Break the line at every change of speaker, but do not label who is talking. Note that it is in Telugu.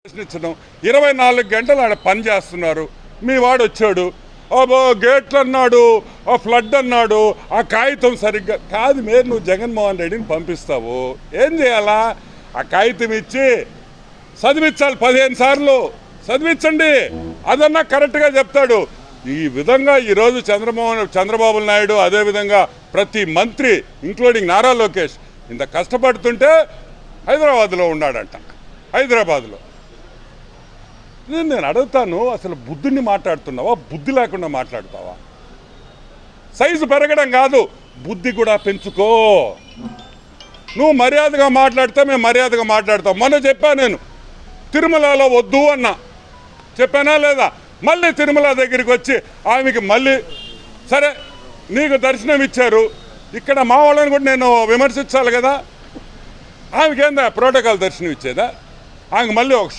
ప్రశ్నించడం 24 గంటలు ఆడ పని చేస్తున్నారు. మీ వాడు వచ్చాడు, అబ్బో గేట్లు అన్నాడు, ఆ ఫ్లడ్ అన్నాడు, ఆ కాగితం సరిగ్గా కాదు. మీరు నువ్వు జగన్మోహన్ రెడ్డిని పంపిస్తావు, ఏం చేయాలా? ఆ కాగితం ఇచ్చి చదివించాలి, 15 సార్లు చదివించండి, అదన్నా కరెక్ట్గా చెప్తాడు. ఈ విధంగా ఈరోజు చంద్రబాబు నాయుడు, అదేవిధంగా ప్రతి మంత్రి ఇంక్లూడింగ్ నారా లోకేష్ ఇంత కష్టపడుతుంటే హైదరాబాద్లో ఉన్నాడంట. హైదరాబాద్లో నేను అడుగుతాను, అసలు బుద్ధిని మాట్లాడుతున్నావా, బుద్ధి లేకుండా మాట్లాడతావా? సైజు పెరగడం కాదు, బుద్ధి కూడా పెంచుకో. నువ్వు మర్యాదగా మాట్లాడితే మేము మర్యాదగా మాట్లాడతాం. మొన్న చెప్పా, నేను తిరుమలలో వద్దు అన్నా, చెప్పానా లేదా? మళ్ళీ తిరుమల దగ్గరికి వచ్చి ఆమెకి మళ్ళీ సరే నీకు దర్శనం ఇచ్చారు, ఇక్కడ మా వాళ్ళని కూడా నేను విమర్శించాలి కదా. ఆమెకేందా ప్రోటోకాల్ దర్శనం ఇచ్చేదా? ఆమెకు మళ్ళీ ఒక